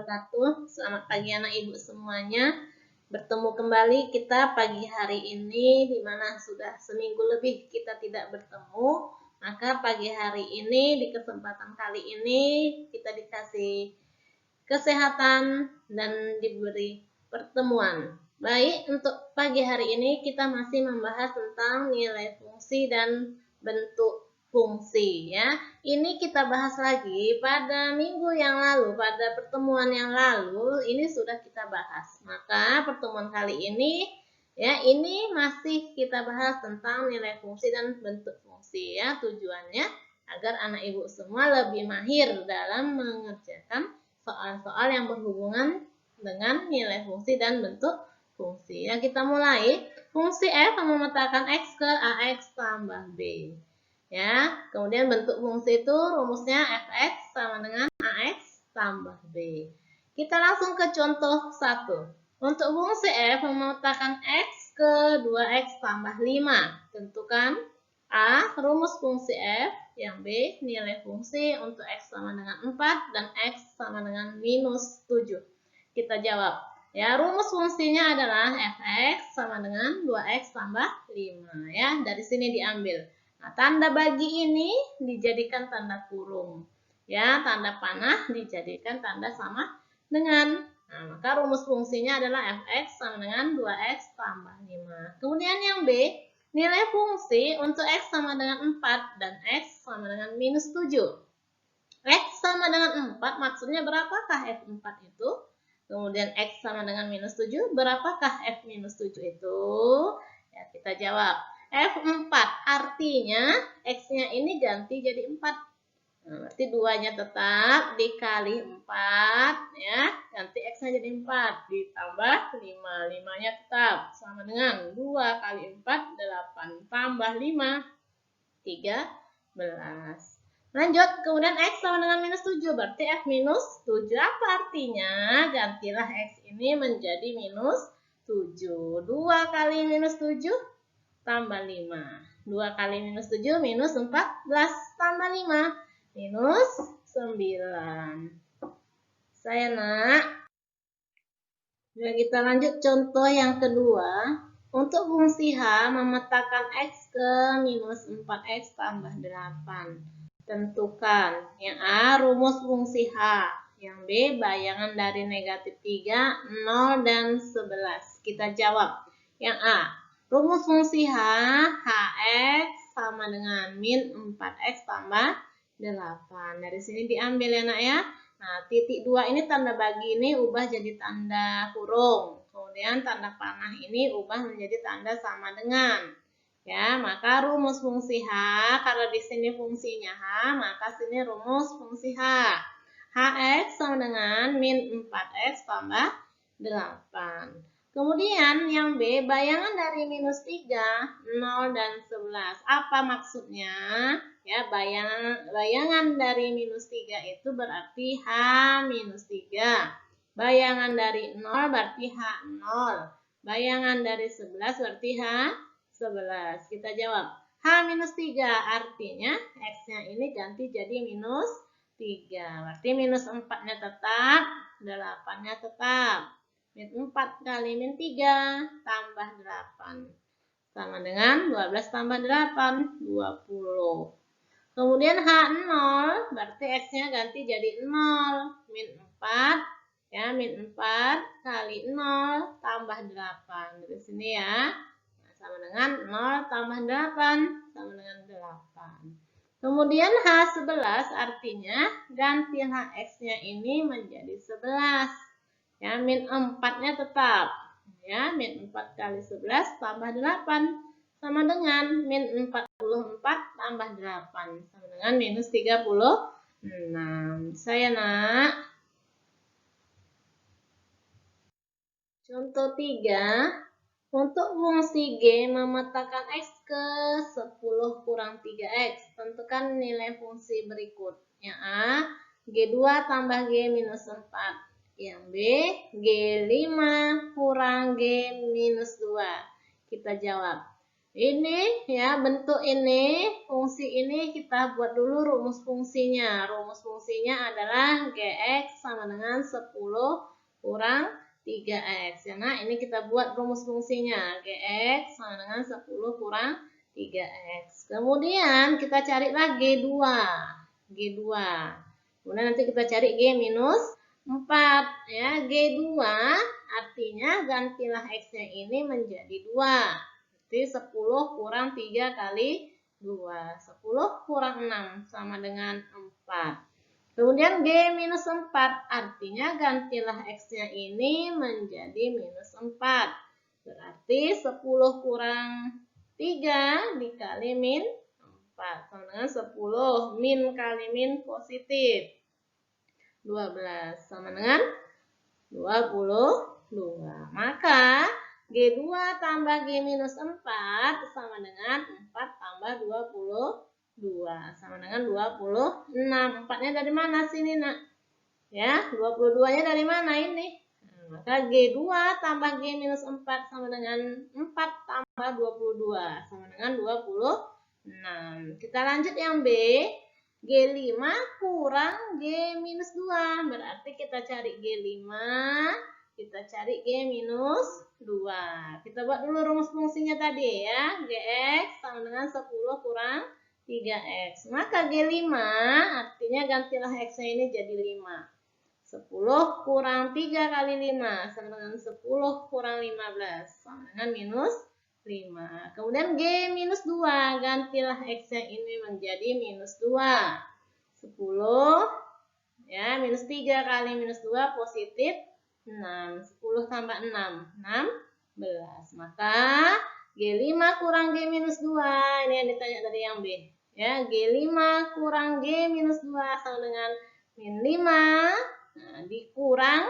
wabarakatuh. Selamat pagi anak ibu semuanya. Bertemu kembali kita pagi hari ini, di mana sudah seminggu lebih kita tidak bertemu. Maka pagi hari ini, di kesempatan kali ini, kita dikasih kesehatan dan diberi pertemuan. Baik, untuk pagi hari ini kita masih membahas tentang nilai fungsi dan bentuk fungsi ya. Ini kita bahas lagi pada minggu yang lalu, pada pertemuan yang lalu ini sudah kita bahas. Maka pertemuan kali ini ya, ini masih kita bahas tentang nilai fungsi dan bentuk fungsi ya. Tujuannya agar anak ibu semua lebih mahir dalam mengerjakan soal-soal yang berhubungan dengan nilai fungsi dan bentuk fungsi. Ya, kita mulai. Fungsi f memetakan x ke ax tambah b. Ya, kemudian bentuk fungsi itu rumusnya fx sama dengan ax tambah b. Kita langsung ke contoh 1. Untuk fungsi f memetakan x ke 2x tambah 5. Tentukan a. Rumus fungsi f. Yang b. Nilai fungsi untuk x sama dengan 4 dan x sama dengan minus 7. Kita jawab. Ya, rumus fungsinya adalah fx sama dengan 2x tambah 5. Ya, dari sini diambil. Nah, tanda bagi ini dijadikan tanda kurung. Ya, tanda panah dijadikan tanda sama dengan. Nah, maka rumus fungsinya adalah fx sama dengan 2x tambah 5. Kemudian yang b, nilai fungsi untuk x sama dengan 4 dan x sama dengan minus 7. X sama dengan 4 maksudnya berapakah f4 itu? Kemudian x sama dengan minus 7, berapakah f minus 7 itu? Ya, kita jawab. F4 artinya X-nya ini ganti jadi 4. Nah, berarti 2-nya tetap dikali 4 ya, ganti X-nya jadi 4 ditambah 5. 5-nya tetap sama dengan 2 kali 4 8 tambah 5 13. Lanjut, kemudian X sama dengan minus 7, berarti F minus 7 apa artinya? Gantilah X ini menjadi minus 7. 2 kali minus 7 tambah 5. 2 kali minus 7 minus 14 tambah 5 minus 9. Saya nak. Nah, kita lanjut contoh yang kedua. Untuk fungsi H memetakan X ke minus 4X tambah 8. Tentukan. Yang A, rumus fungsi H. Yang B, bayangan dari negatif 3, 0, dan 11. Kita jawab. Yang A, rumus fungsi H, Hx sama dengan min 4x tambah 8. Dari sini diambil ya nak ya. Nah, titik 2 ini tanda bagi ini ubah jadi tanda kurung. Kemudian tanda panah ini ubah menjadi tanda sama dengan. Ya, maka rumus fungsi H, karena di sini fungsinya H, maka sini rumus fungsi H. Hx sama dengan min 4x tambah 8. Kemudian yang B, bayangan dari minus 3, 0, dan 11. Apa maksudnya? Ya, bayangan dari minus 3 itu berarti H minus 3. Bayangan dari 0 berarti H0. Bayangan dari 11 berarti H 11. Kita jawab. H minus 3 artinya X-nya ini ganti jadi minus 3. Berarti minus 4-nya tetap, 8-nya tetap. Min 4 kali min 3 tambah 8. Sama dengan 12 tambah 8, 20. Kemudian H0, berarti X-nya ganti jadi 0. Min 4, ya, min 4 kali 0 tambah 8. Dari sini ya. Nah, sama dengan 0 tambah 8, sama dengan 8. Kemudian H11 artinya ganti Hx-nya ini menjadi 11. Ya, min 4-nya tetap. Ya, min 4 kali 11 tambah 8 sama dengan min 44 tambah 8 sama dengan minus 36. Saya nak. Contoh 3. Untuk fungsi G memetakan X ke 10 kurang 3X. Tentukan nilai fungsi berikut. Yang A, G2 tambah G minus 4. Yang B, G5 kurang G minus 2. Kita jawab. Ini ya, bentuk ini, fungsi ini kita buat dulu rumus fungsinya. Rumus fungsinya adalah Gx sama dengan 10 kurang 3x. Ya, nah, ini kita buat rumus fungsinya. Gx sama dengan 10 kurang 3x. Kemudian kita carilah G2. G2. Kemudian nanti kita cari G minus 4. Ya, G2 artinya gantilah x-nya ini menjadi 2. Jadi 10 kurang 3 kali 2. 10 kurang 6 sama dengan 4. Kemudian G minus 4 artinya gantilah x-nya ini menjadi minus 4. Berarti 10 kurang 3 dikali min 4. Sama dengan 10 min kali min positif. 12 sama dengan 22. Maka G2 tambah G minus 4 sama dengan 4 tambah 22. Sama dengan 26. 4-nya dari mana sini, nak? Ya, 22-nya dari mana ini? Maka G2 tambah G minus 4 sama dengan 4 tambah 22. Sama dengan 26. Kita lanjut yang B. G5 kurang G minus 2. Berarti kita cari G5. Kita cari G minus 2. Kita buat dulu rumus fungsinya tadi ya. Gx sama dengan 10 kurang 3x. Maka G5 artinya gantilah x-nya ini jadi 5. 10 kurang 3 kali 5 sama dengan 10 kurang 15 sama dengan minus 5. Kemudian G minus 2. Gantilah x-nya ini menjadi minus 2. 10 ya, minus 3 kali minus 2 positif 6. 10 tambah 6, 16. Maka G5 kurang G minus 2. Ini yang ditanya dari yang B. Ya, G5 kurang G minus 2 sama dengan min 5. Nah, dikurang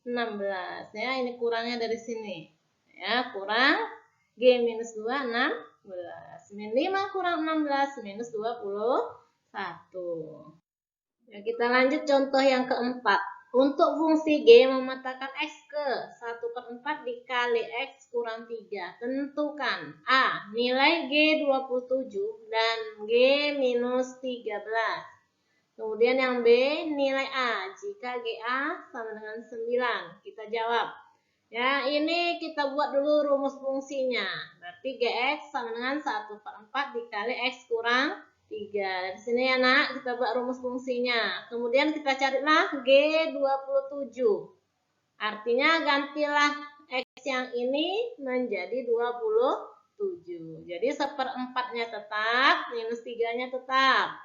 16. Ya, ini kurangnya dari sini. Ya, kurang G minus 2, 16. Min 5 kurang 16, minus 21. Ya, kita lanjut contoh yang keempat. Untuk fungsi G memetakan X ke 1/4 dikali X kurang 3. Tentukan A. Nilai G 27 dan G minus 13. Kemudian yang B. Nilai A. Jika GA sama dengan 9. Kita jawab. Ya, ini kita buat dulu rumus fungsinya. Berarti Gx sama dengan 1/4 dikali X kurang 3. Di sini ya, nak, kita buat rumus fungsinya. Kemudian kita carilah G27. Artinya gantilah X yang ini menjadi 27. Jadi 1/4-nya tetap, minus 3-nya tetap.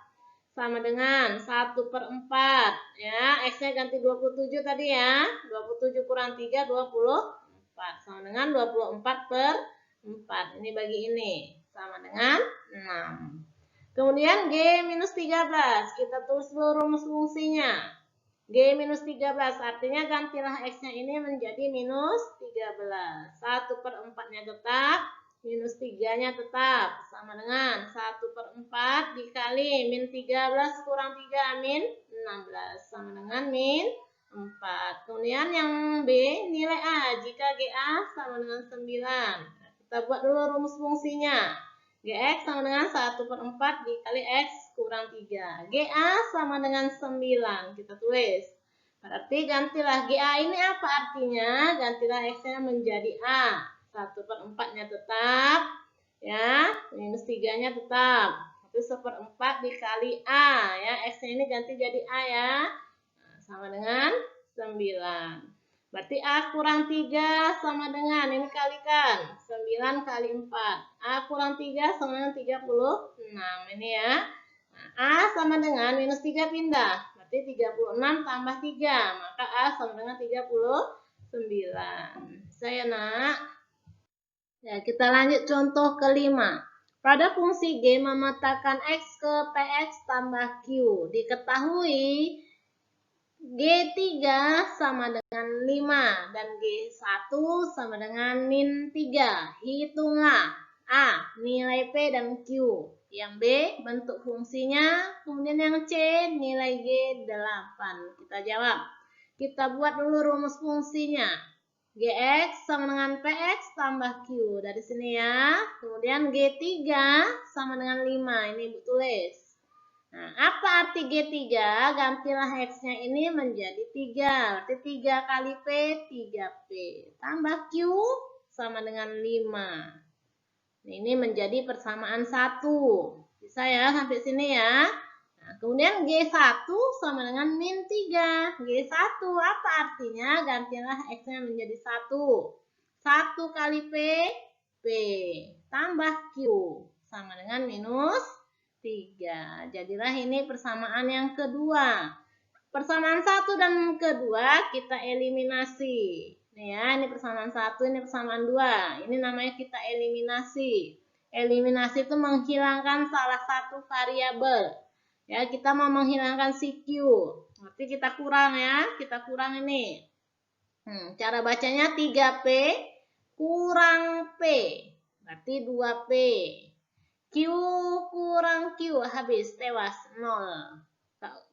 Sama dengan 1/4. Ya, X-nya ganti 27 tadi ya. 27 kurang 3, 24. Sama dengan 24/4. Ini bagi ini. Sama dengan 6. Kemudian G minus 13. Kita tulis dulu rumus fungsinya. G minus 13 artinya gantilah X-nya ini menjadi minus 13. 1/4-nya tetap, minus 3-nya tetap. Sama dengan 1/4 dikali min 13 kurang 3 min 16. Sama dengan min 4. Kemudian yang B, nilai A. Jika GA sama dengan 9. Kita buat dulu rumus fungsinya. Gx sama dengan 1/4 dikali X kurang 3. GA sama dengan 9. Kita tulis. Berarti gantilah GA ini apa artinya? Gantilah X-nya menjadi A. 1/4-nya tetap. Ya, minus 3-nya tetap. Itu 1/4 dikali A. Ya, X-nya ini ganti jadi A ya. Nah, sama dengan 9. Berarti A kurang 3 sama dengan, ini kalikan, 9 kali 4. A kurang 3 sama dengan 36. Ini ya. Nah, A sama dengan minus 3 pindah. Berarti 36 tambah 3. Maka A sama dengan 39. Saya nak. Ya, kita lanjut contoh kelima. Pada fungsi G memetakan X ke PX tambah Q. Diketahui G3 sama dengan 5 dan G1 sama dengan min 3. Hitunglah A. Nilai P dan Q. Yang B. Bentuk fungsinya. Kemudian yang C. Nilai G8. Kita jawab. Kita buat dulu rumus fungsinya. GX sama dengan PX tambah Q. Dari sini ya. Kemudian G3 sama dengan 5. Ini Ibu tulis. Nah, apa arti G3? Gantilah X-nya ini menjadi 3. Berarti 3 kali P, 3P. Tambah Q sama dengan 5. Ini menjadi persamaan 1. Bisa ya sampai sini ya. Nah, kemudian G1 sama dengan min 3. G1 apa artinya? Gantilah X-nya menjadi 1. 1 kali P, P. Tambah Q. Sama dengan minus 3. Jadilah ini persamaan yang kedua. Persamaan 1 dan kedua kita eliminasi. Nih ya, ini persamaan 1, ini persamaan 2. Ini namanya kita eliminasi. Eliminasi itu menghilangkan salah satu variabel. Ya, kita mau menghilangkan si Q. Berarti kita kurang ya, kita kurang ini. Cara bacanya 3P kurang P. Berarti 2P. Q kurang Q, habis, tewas, 0.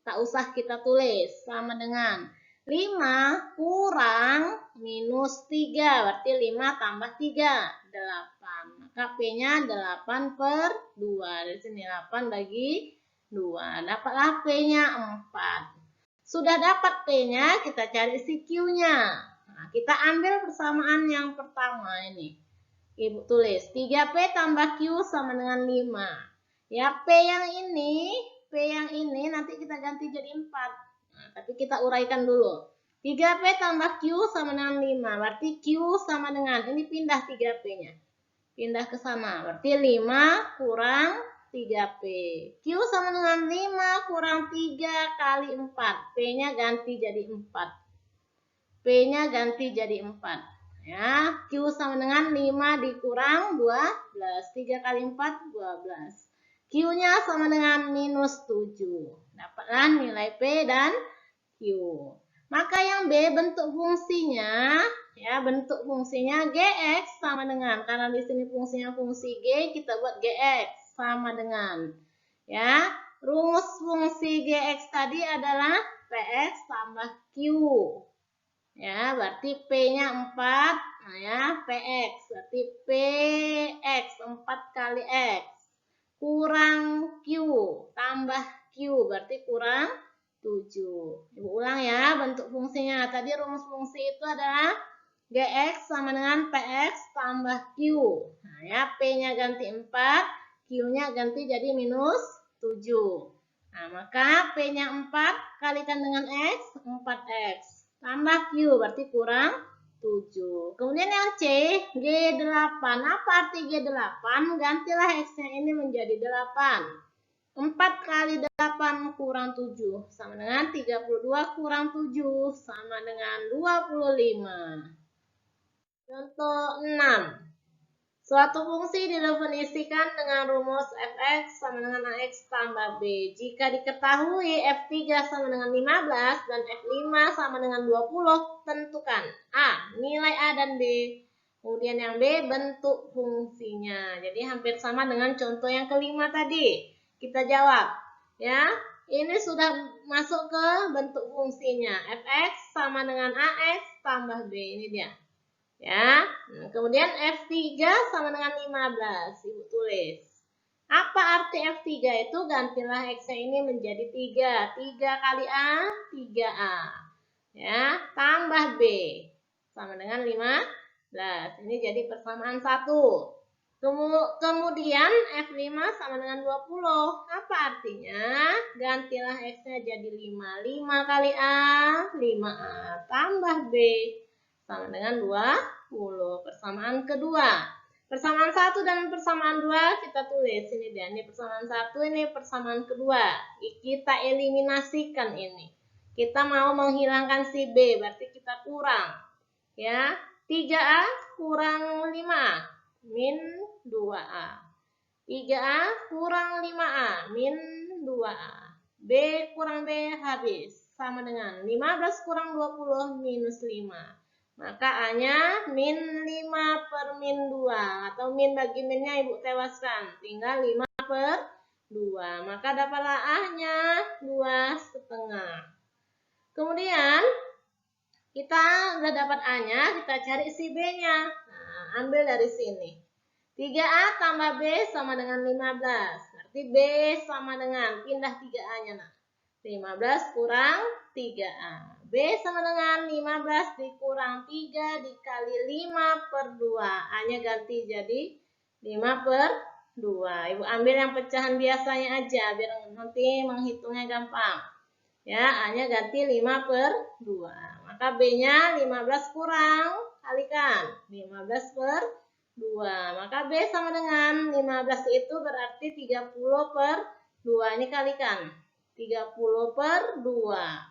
Tak usah kita tulis, sama dengan 5 kurang minus 3. Berarti 5 tambah 3, 8. Maka P-nya 8 per 2. Dari sini 8 bagi 2. Dapatlah P-nya 4. Sudah dapat P-nya, kita cari si Q-nya. Nah, kita ambil persamaan yang pertama ini. Ibu tulis 3P tambah Q sama dengan 5. Ya, P yang ini nanti kita ganti jadi 4. Nah, tapi kita uraikan dulu. 3P tambah Q sama dengan 5. Berarti Q sama dengan, ini pindah 3P-nya. Pindah ke sana. Berarti 5 kurang 3P. Q sama dengan 5 kurang 3 kali 4. P-nya ganti jadi 4. P-nya ganti jadi 4. Ya, Q sama dengan 5 dikurang 12. 3 kali 4, 12. Q-nya sama dengan minus 7. Dapatlah nilai P dan Q. Maka yang B bentuk fungsinya, ya bentuk fungsinya Gx sama dengan, karena di sini fungsinya fungsi G, kita buat Gx sama dengan, ya rumus fungsi Gx tadi adalah Px tambah Q. Ya, berarti P-nya 4. Nah ya, PX. Berarti PX 4 kali X. Kurang Q. Tambah Q. Berarti kurang 7. Ibu ulang ya bentuk fungsinya. Tadi rumus fungsi itu adalah Gx sama dengan Px tambah Q. Nah ya, P-nya ganti 4. Q-nya ganti jadi minus 7. Nah, maka P-nya 4 kalikan dengan X, 4X. Tambah Q, berarti kurang 7. Kemudian yang C, G8. Apa arti G8? Gantilah X-nya ini menjadi 8. 4 kali 8 kurang 7. Sama dengan 32 kurang 7. Sama dengan 25. Contoh 6. Suatu fungsi didefinisikan dengan rumus fx sama dengan ax tambah b. Jika diketahui f3 sama dengan 15 dan f5 sama dengan 20, tentukan a, nilai a dan b. Kemudian yang b, bentuk fungsinya. Jadi hampir sama dengan contoh yang kelima tadi. Kita jawab. Ya, ini sudah masuk ke bentuk fungsinya. Fx sama dengan ax tambah b. Ini dia. Ya, kemudian F3 sama dengan 15. Ibu tulis. Apa arti F3 itu? Gantilah X-nya ini menjadi 3. 3 kali A, 3A. Ya, tambah B. Sama dengan 15. Ini jadi persamaan 1. Kemudian F5 sama dengan 20. Apa artinya? Gantilah X-nya jadi 5. 5 kali A, 5A. Tambah B. Sama dengan 20. Persamaan kedua. Persamaan 1 dan persamaan 2 kita tulis. Ini dia. Ini persamaan 1, ini persamaan kedua. Kita eliminasikan ini. Kita mau menghilangkan si B. Berarti kita kurang. Ya, 3A kurang 5. Min 2A. 3A kurang 5A. Min 2A. B kurang B habis. Sama dengan 15 kurang 20 minus 5. Maka A-nya min 5 per min 2. Atau min bagi minnya Ibu tewaskan. Tinggal 5 per 2. Maka dapatlah A-nya 2,5. Kemudian Kita udah dapat A-nya, kita cari si B-nya. Nah, ambil dari sini. 3A tambah B sama dengan 15. Berarti B sama dengan, pindah 3A-nya. Nah, 15 kurang 3A. B sama dengan 15 dikurang 3 dikali 5 per 2. A-nya ganti jadi 5 per 2. Ibu ambil yang pecahan biasanya aja, biar nanti menghitungnya gampang. Ya, A-nya ganti 5 per 2. Maka B-nya 15 kurang, kalikan. 15 per 2. Maka B sama dengan 15 itu berarti 30 per 2. Ini kalikan. 30 per 2.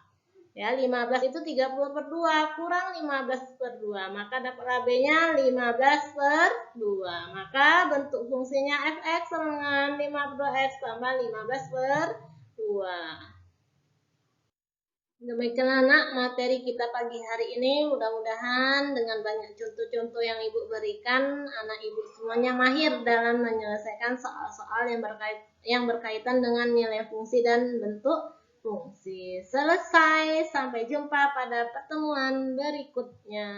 Ya, 15 itu 30 per 2. Kurang 15 per 2. Maka dapatlah B-nya 15 per 2. Maka bentuk fungsinya fx sama dengan 5 per 2x tambah 15 per 2. Demikianlah anak materi kita pagi hari ini. Mudah-mudahan dengan banyak contoh-contoh yang Ibu berikan, anak Ibu semuanya mahir dalam menyelesaikan soal-soal yang berkaitan dengan nilai fungsi dan bentuk fungsi. Selesai, sampai jumpa pada pertemuan berikutnya.